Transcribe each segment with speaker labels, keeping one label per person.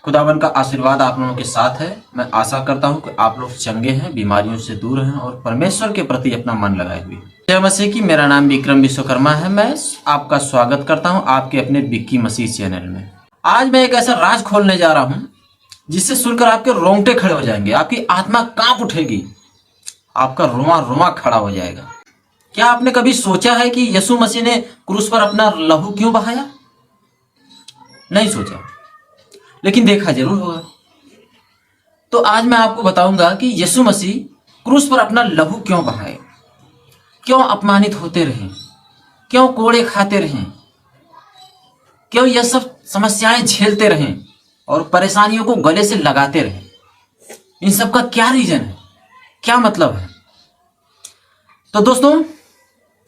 Speaker 1: खुदावन का आशीर्वाद आप लोगों के साथ है। मैं आशा करता हूं कि आप लोग चंगे हैं, बीमारियों से दूर हैं और परमेश्वर के प्रति अपना मन लगाए हुए हैं। जय मसीह की। मेरा नाम विक्रम विश्वकर्मा है। मैं आपका स्वागत करता हूं आपके अपने विक्की मसीह चैनल में। आज मैं एक ऐसा राज खोलने जा रहा हूं जिससे सुनकर आपके रोंगटे खड़े हो जाएंगे, आपकी आत्मा कांप उठेगी, आपका रोमा रोमा खड़ा हो जाएगा। क्या आपने कभी सोचा है कि यीशु मसीह ने क्रूस पर अपना लहू क्यों बहाया? नहीं सोचा, लेकिन देखा जरूर होगा। तो आज मैं आपको बताऊंगा कि यीशु मसीह क्रूस पर अपना लहू क्यों बहाए, क्यों अपमानित होते रहे, क्यों कोड़े खाते रहे, क्यों यह सब समस्याएं झेलते रहे और परेशानियों को गले से लगाते रहे। इन सब का क्या रीजन है, क्या मतलब है? तो दोस्तों,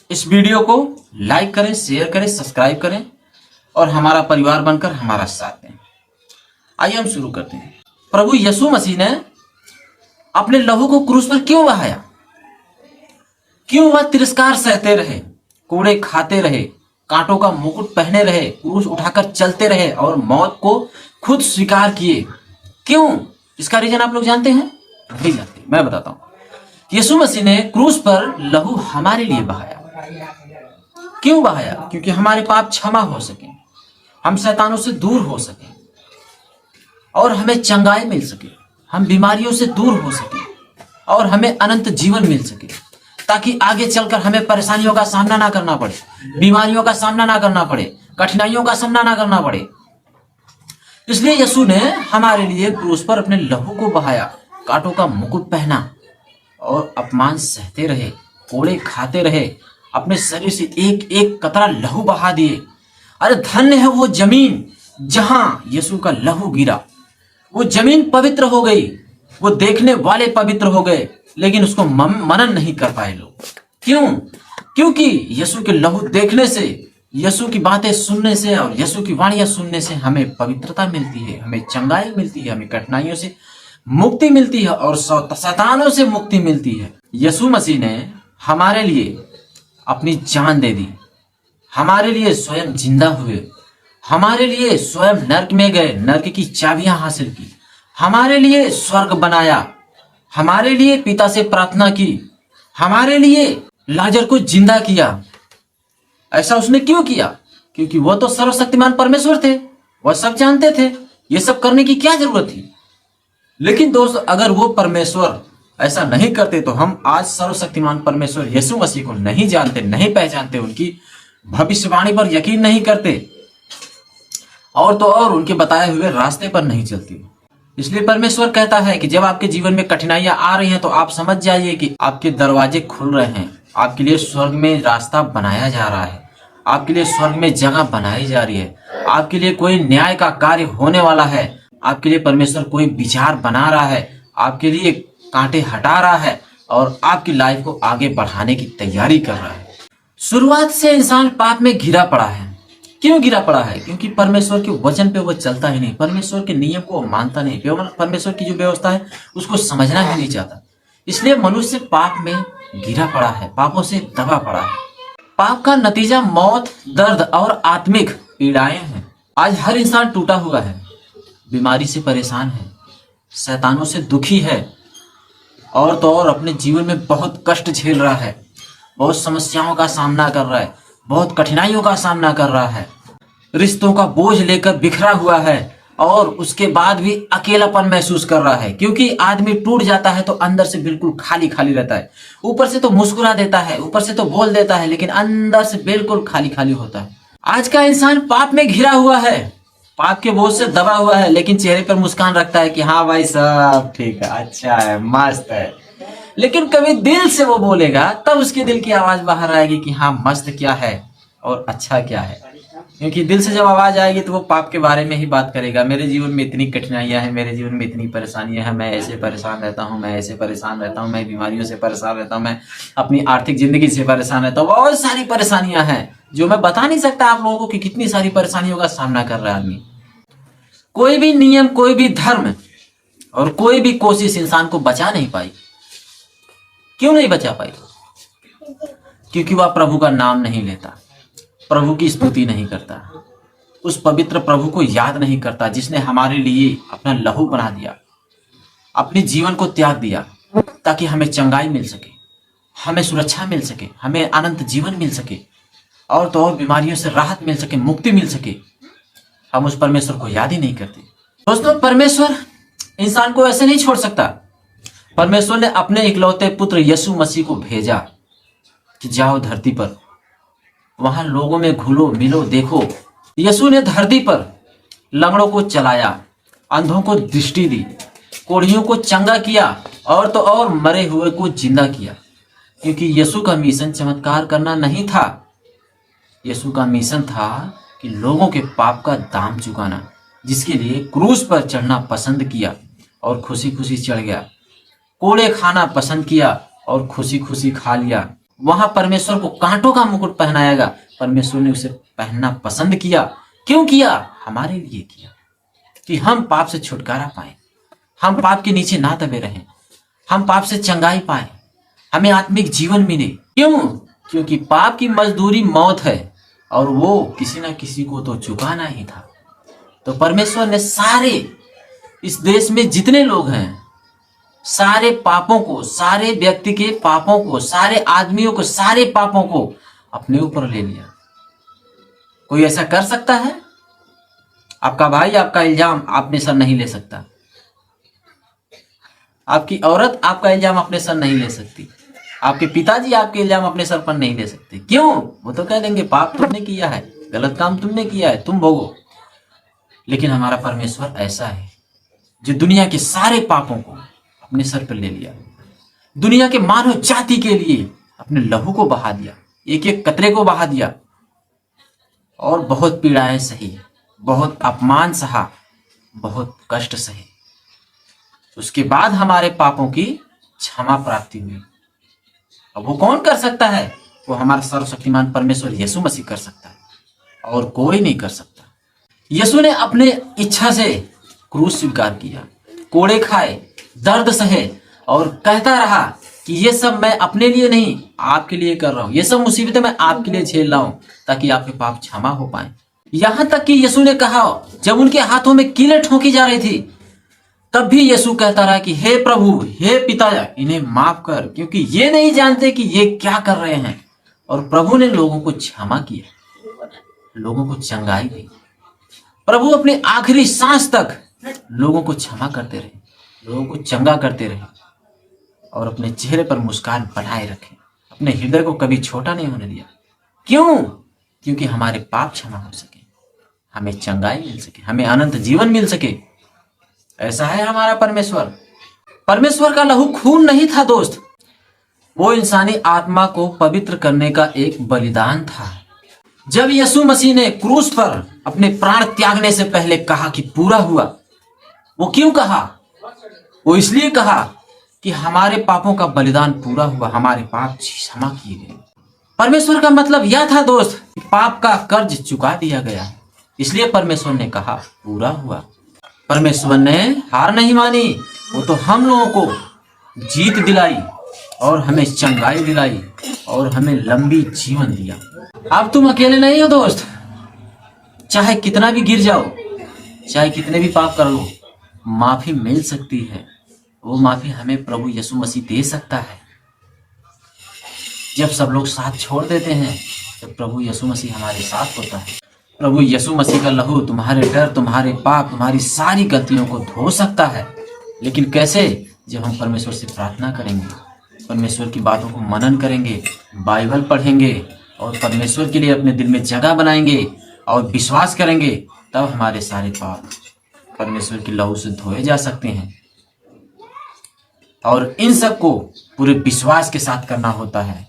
Speaker 1: इस वीडियो को लाइक करें, शेयर करें, सब्सक्राइब करें और हमारा परिवार बनकर हमारा साथ दें। आइए हम शुरू करते हैं। प्रभु यीशु मसीह ने अपने लहू को क्रूस पर क्यों बहाया? क्यों वह तिरस्कार सहते रहे, कूड़े खाते रहे, कांटों का मुकुट पहने रहे, क्रूस उठाकर चलते रहे और मौत को खुद स्वीकार किए? क्यों? इसका रीजन आप लोग जानते हैं? नहीं जानते, मैं बताता हूं। यीशु मसीह ने क्रूस पर लहू हमारे लिए बहाया। क्यों बहाया? क्योंकि हमारे पाप क्षमा हो सके, हम शैतानों से दूर हो सके और हमें चंगाई मिल सके, हम बीमारियों से दूर हो सके और हमें अनंत जीवन मिल सके, ताकि आगे चलकर हमें परेशानियों का सामना ना करना पड़े, बीमारियों का सामना ना करना पड़े, कठिनाइयों का सामना ना करना पड़े। इसलिए यीशु ने हमारे लिए क्रूस पर अपने लहू को बहाया, कांटों का मुकुट पहना और अपमान सहते रहे, कोड़े खाते रहे, अपने शरीर से एक एक कतरा लहू बहा दिए। अरे धन्य है वो जमीन जहां यीशु का लहू गिरा। वो जमीन पवित्र हो गई, वो देखने वाले पवित्र हो गए, लेकिन उसको मनन नहीं कर पाए लोग। क्यों? क्योंकि यीशु के लहू देखने से, यीशु की बातें सुनने से और यीशु की वाणियां सुनने से हमें पवित्रता मिलती है, हमें चंगाई मिलती है, हमें कठिनाइयों से मुक्ति मिलती है और शैतानों से मुक्ति मिलती है। यीशु मसीह ने हमारे लिए अपनी जान दे दी, हमारे लिए स्वयं जिंदा हुए, हमारे लिए स्वयं नर्क में गए, नर्क की चाबियां हासिल की, हमारे लिए स्वर्ग बनाया, हमारे लिए पिता से प्रार्थना की, हमारे लिए लाजर को जिंदा किया। ऐसा उसने क्यों किया? क्योंकि वो तो सर्वशक्तिमान परमेश्वर थे, वह सब जानते थे, ये सब करने की क्या जरूरत थी। लेकिन दोस्त, अगर वो परमेश्वर ऐसा नहीं करते तो हम आज सर्वशक्तिमान परमेश्वर यीशु मसीह को नहीं जानते, नहीं पहचानते, उनकी भविष्यवाणी पर यकीन नहीं करते और तो और उनके बताए हुए रास्ते पर नहीं चलते। इसलिए परमेश्वर कहता है कि जब आपके जीवन में कठिनाइयां आ रही हैं तो आप समझ जाइए कि आपके दरवाजे खुल रहे हैं, आपके लिए स्वर्ग में रास्ता बनाया जा रहा है, आपके लिए स्वर्ग में जगह बनाई जा रही है, आपके लिए कोई न्याय का कार्य होने वाला है, आपके लिए परमेश्वर कोई विचार बना रहा है, आपके लिए कांटे हटा रहा है और आपकी लाइफ को आगे बढ़ाने की तैयारी कर रहा है। शुरुआत से इंसान पाप में घिरा पड़ा है। क्यों गिरा पड़ा है? क्योंकि परमेश्वर के वचन पे वो चलता ही नहीं, परमेश्वर के नियम को मानता नहीं, परमेश्वर की जो व्यवस्था है उसको समझना ही नहीं चाहता। इसलिए मनुष्य पाप में गिरा पड़ा है, पापों से दबा पड़ा है। पाप का नतीजा मौत, दर्द और आत्मिक पीड़ाएं हैं। आज हर इंसान टूटा हुआ है, बीमारी से परेशान है, शैतानों से दुखी है और तो और अपने जीवन में बहुत कष्ट झेल रहा है, बहुत समस्याओं का सामना कर रहा है, बहुत कठिनाइयों का सामना कर रहा है, रिश्तों का बोझ लेकर बिखरा हुआ है और उसके बाद भी अकेलापन महसूस कर रहा है। क्योंकि आदमी टूट जाता है तो अंदर से बिल्कुल खाली खाली रहता है। ऊपर से तो मुस्कुरा देता है, ऊपर से तो बोल देता है, लेकिन अंदर से बिल्कुल खाली खाली होता है। आज का इंसान पाप में घिरा हुआ है, पाप के बोझ से दबा हुआ है, लेकिन चेहरे पर मुस्कान रखता है कि हाँ भाई सब ठीक है, अच्छा है, मस्त है। लेकिन कभी दिल से वो बोलेगा तब उसके दिल की आवाज बाहर आएगी कि हाँ मस्त क्या है और अच्छा क्या है। क्योंकि दिल से जब आवाज आएगी तो वो पाप के बारे में ही बात करेगा। मेरे जीवन में इतनी कठिनाइयां हैं, मेरे जीवन में इतनी परेशानियां हैं, मैं ऐसे परेशान रहता हूँ, मैं ऐसे परेशान रहता हूँ, मैं बीमारियों से परेशान रहता हूँ, मैं अपनी आर्थिक जिंदगी से परेशान रहता हूँ। बहुत सारी परेशानियां हैं जो मैं बता नहीं सकता आप लोगों को कि कितनी सारी परेशानियों का सामना कर रहा है आदमी। कोई भी नियम, कोई भी धर्म और कोई भी कोशिश इंसान को बचा नहीं पाई। क्यों नहीं बचा पाई? क्योंकि वह प्रभु का नाम नहीं लेता, प्रभु की स्तुति नहीं करता, उस पवित्र प्रभु को याद नहीं करता जिसने हमारे लिए अपना लहू बना दिया, अपने जीवन को त्याग दिया ताकि हमें चंगाई मिल सके, हमें सुरक्षा मिल सके, हमें अनंत जीवन मिल सके और तो और बीमारियों से राहत मिल सके, मुक्ति मिल सके। हम उस परमेश्वर को याद ही नहीं करते। दोस्तों, परमेश्वर इंसान को ऐसे नहीं छोड़ सकता। परमेश्वर ने अपने इकलौते पुत्र यीशु मसीह को भेजा कि जाओ धरती पर, वहां लोगों में घुलो मिलो देखो। यीशु ने धरती पर लंगड़ों को चलाया, अंधों को दृष्टि दी, कोढ़ियों को चंगा किया और तो और मरे हुए को जिंदा किया। क्योंकि यीशु का मिशन चमत्कार करना नहीं था, यीशु का मिशन था कि लोगों के पाप का दाम चुकाना, जिसके लिए क्रूस पर चढ़ना पसंद किया और खुशी खुशी चढ़ गया। कोड़े खाना पसंद किया और खुशी खुशी खा लिया। वहां परमेश्वर को कांटों का मुकुट पहनाएगा, परमेश्वर ने उसे पहनना पसंद किया। क्यों किया? हमारे लिए किया, कि हम पाप से छुटकारा पाए, हम पाप के नीचे ना दबे रहें, हम पाप से चंगाई पाए, हमें आत्मिक जीवन मिले। क्यों? क्योंकि पाप की मजदूरी मौत है और वो किसी ना किसी को तो चुकाना ही था। तो परमेश्वर ने सारे इस देश में जितने लोग हैं, सारे पापों को, सारे व्यक्ति के पापों को, सारे आदमियों को, सारे पापों को अपने ऊपर ले लिया। कोई ऐसा कर सकता है? आपका भाई आपका इल्जाम अपने सर नहीं ले सकता, आपकी औरत आपका इल्जाम अपने सर नहीं ले सकती, आपके पिताजी आपके इल्जाम अपने सर पर नहीं ले सकते। क्यों? वो तो कह देंगे पाप तुमने किया है, गलत काम तुमने किया है, तुम भोगो। लेकिन हमारा परमेश्वर ऐसा है जो दुनिया के सारे पापों को अपने सर पर ले लिया, दुनिया के मानव जाति के लिए अपने लहू को बहा दिया, एक एक कतरे को बहा दिया और बहुत पीड़ाएं सही, बहुत अपमान सहा, बहुत कष्ट सहे। उसके बाद हमारे पापों की क्षमा प्राप्ति हुई। अब वो कौन कर सकता है? वो हमारा सर्वशक्तिमान परमेश्वर यीशु मसीह कर सकता है और कोई नहीं कर सकता। यीशु ने अपने इच्छा से क्रूस स्वीकार किया, कोड़े खाए, दर्द सहे और कहता रहा कि ये सब मैं अपने लिए नहीं आपके लिए कर रहा हूं, ये सब मुसीबतें मैं आपके लिए झेल रहा हूं ताकि आपके पाप क्षमा हो पाए। यहां तक कि यीशु ने कहा, जब उनके हाथों में कीलें ठोकी जा रही थी, तब भी यीशु कहता रहा कि हे प्रभु, हे पिता, इन्हें माफ कर, क्योंकि ये नहीं जानते कि ये क्या कर रहे हैं। और प्रभु ने लोगों को क्षमा किया, लोगों को चंगाई दी। प्रभु अपने आखिरी सांस तक लोगों को क्षमा करते रहे, लोगों को चंगा करते रहे और अपने चेहरे पर मुस्कान बनाए रखे, अपने हृदय को कभी छोटा नहीं होने दिया। क्यों? क्योंकि हमारे पाप क्षमा हो सके, हमें चंगाई मिल सके, हमें अनंत जीवन मिल सके। ऐसा है हमारा परमेश्वर। परमेश्वर का लहू खून नहीं था दोस्त, वो इंसानी आत्मा को पवित्र करने का एक बलिदान था। जब यीशु मसीह ने क्रूस पर अपने प्राण त्यागने से पहले कहा कि पूरा हुआ, वो क्यों कहा? वो इसलिए कहा कि हमारे पापों का बलिदान पूरा हुआ, हमारे पाप क्षमा किए गए। परमेश्वर का मतलब यह था दोस्त कि पाप का कर्ज चुका दिया गया, इसलिए परमेश्वर ने कहा पूरा हुआ। परमेश्वर ने हार नहीं मानी, वो तो हम लोगों को जीत दिलाई और हमें चंगाई दिलाई और हमें लंबी जीवन दिया। अब तुम अकेले नहीं हो दोस्त, चाहे कितना भी गिर जाओ, चाहे कितने भी पाप कर लो, माफी मिल सकती है। वो माफी हमें प्रभु यीशु मसीह दे सकता है। जब सब लोग साथ छोड़ देते हैं, तो प्रभु यीशु मसीह हमारे साथ होता है। प्रभु यीशु मसीह का लहू तुम्हारे डर, तुम्हारे पाप, तुम्हारी सारी गलतियों को धो सकता है। लेकिन कैसे? जब हम परमेश्वर से प्रार्थना करेंगे, परमेश्वर की बातों को मनन करेंगे, बाइबल पढ़ेंगे और परमेश्वर के लिए अपने दिल में जगह बनाएंगे और विश्वास करेंगे, तब हमारे सारे पाप परमेश्वर के लहू से धोए जा सकते हैं। और इन सब को पूरे विश्वास के साथ करना होता है,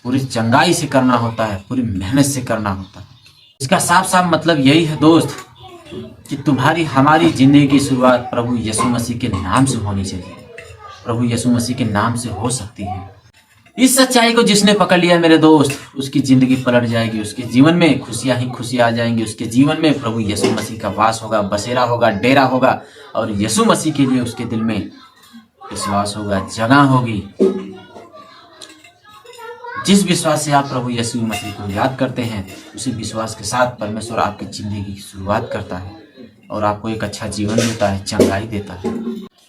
Speaker 1: पूरी चंगाई से करना होता है, पूरी मेहनत से करना होता है। इसका साफ साफ मतलब यही है दोस्त कि तुम्हारी हमारी जिंदगी की शुरुआत प्रभु यीशु मसीह के नाम से होनी चाहिए, प्रभु यीशु मसीह के नाम से हो सकती है। इस सच्चाई को जिसने पकड़ लिया मेरे दोस्त, उसकी जिंदगी पलट जाएगी, उसके जीवन में खुशियां ही खुशियां आ जाएंगी, उसके जीवन में प्रभु यीशु मसीह का वास होगा, बसेरा होगा, डेरा होगा और यीशु मसीह के लिए उसके दिल में विश्वास होगा, जगह होगी। जिस विश्वास से आप प्रभु यीशु मसीह को याद करते हैं, उसी विश्वास के साथ परमेश्वर आपकी जिंदगी की शुरुआत करता है और आपको एक अच्छा जीवन देता है, चंगाई देता है।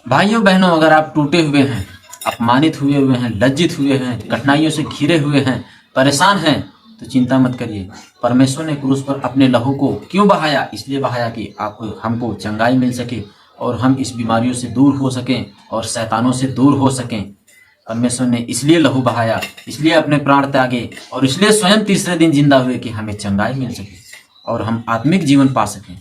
Speaker 1: भाइयों बहनों, अगर आप टूटे हुए हैं, अपमानित हुए हैं, लज्जित हुए हैं, कठिनाइयों से घिरे हुए हैं, परेशान हैं, तो चिंता मत करिए। परमेश्वर ने क्रूस पर अपने लहू को क्यों बहाया? इसलिए बहाया कि आपको हमको चंगाई मिल सके और हम इस बीमारियों से दूर हो सकें और शैतानों से दूर हो सकें। परमेश्वर ने इसलिए लहू बहाया, इसलिए अपने प्राण त्यागे और इसलिए स्वयं तीसरे दिन जिंदा हुए कि हमें चंगाई मिल सके और हम आत्मिक जीवन पा सकें।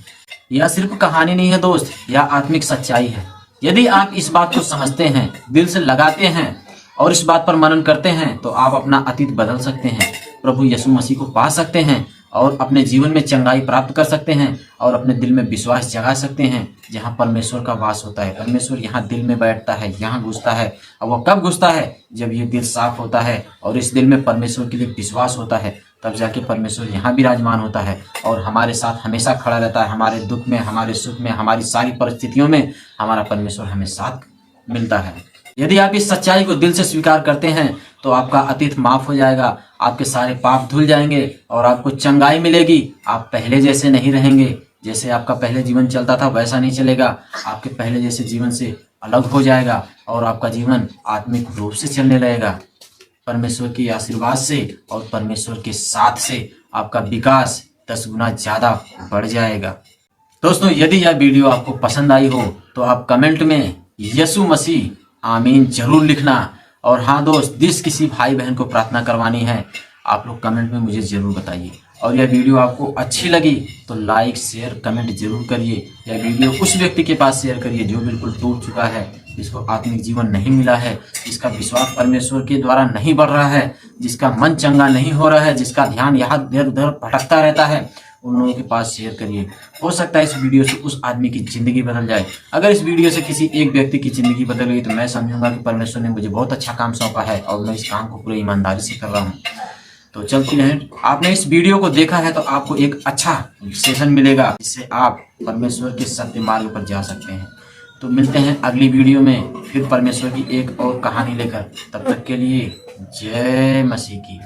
Speaker 1: यह सिर्फ कहानी नहीं है दोस्त, यह आत्मिक सच्चाई है। यदि आप इस बात को समझते हैं, दिल से लगाते हैं और इस बात पर मनन करते हैं, तो आप अपना अतीत बदल सकते हैं, प्रभु यीशु मसीह को पा सकते हैं और अपने जीवन में चंगाई प्राप्त कर सकते हैं और अपने दिल में विश्वास जगा सकते हैं। जहाँ परमेश्वर का वास होता है, परमेश्वर यहाँ दिल में बैठता है, यहाँ घुसता है। और वह कब घुसता है? जब ये दिल साफ होता है और इस दिल में परमेश्वर के लिए विश्वास होता है, तब जाके परमेश्वर यहाँ विराजमान होता है और हमारे साथ हमेशा खड़ा रहता है। हमारे दुख में, हमारे सुख में, हमारी सारी परिस्थितियों में हमारा परमेश्वर हमें साथ मिलता है। यदि आप इस सच्चाई को दिल से स्वीकार करते हैं, तो आपका अतीत माफ हो जाएगा, आपके सारे पाप धुल जाएंगे और आपको चंगाई मिलेगी। आप पहले जैसे नहीं रहेंगे, जैसे आपका पहले जीवन चलता था वैसा नहीं चलेगा। आपके पहले जैसे जीवन से अलग हो जाएगा और आपका जीवन आत्मिक रूप से चलने लगेगा। परमेश्वर की आशीर्वाद से और परमेश्वर के साथ से आपका विकास 10 गुना ज्यादा बढ़ जाएगा। दोस्तों, यदि यह वीडियो आपको पसंद आई हो तो आप कमेंट में यीशु मसीह आमीन जरूर लिखना। और हाँ दोस्त, जिस किसी भाई बहन को प्रार्थना करवानी है, आप लोग कमेंट में मुझे जरूर बताइए। और यह वीडियो आपको अच्छी लगी तो लाइक शेयर कमेंट जरूर करिए। यह वीडियो उस व्यक्ति के पास शेयर करिए जो बिल्कुल टूट चुका है, जिसको आत्मिक जीवन नहीं मिला है, जिसका विश्वास परमेश्वर के द्वारा नहीं बढ़ रहा है, जिसका मन चंगा नहीं हो रहा है, जिसका ध्यान यहाँ इधर उधर भटकता रहता है। उन लोगों के पास शेयर करिए। हो सकता है इस वीडियो से उस आदमी की जिंदगी बदल जाए। अगर इस वीडियो से किसी एक व्यक्ति की जिंदगी बदल गई तो मैं समझूंगा कि परमेश्वर ने मुझे बहुत अच्छा काम सौंपा है और मैं इस काम को पूरी ईमानदारी से कर रहा हूँ। तो चलती रहें। आपने इस वीडियो को देखा है तो आपको एक अच्छा सेशन मिलेगा, जिससे आप परमेश्वर के सत्य मार्ग पर जा सकते हैं। तो मिलते हैं अगली वीडियो में फिर परमेश्वर की एक और कहानी लेकर। तब तक के लिए जय मसीह की।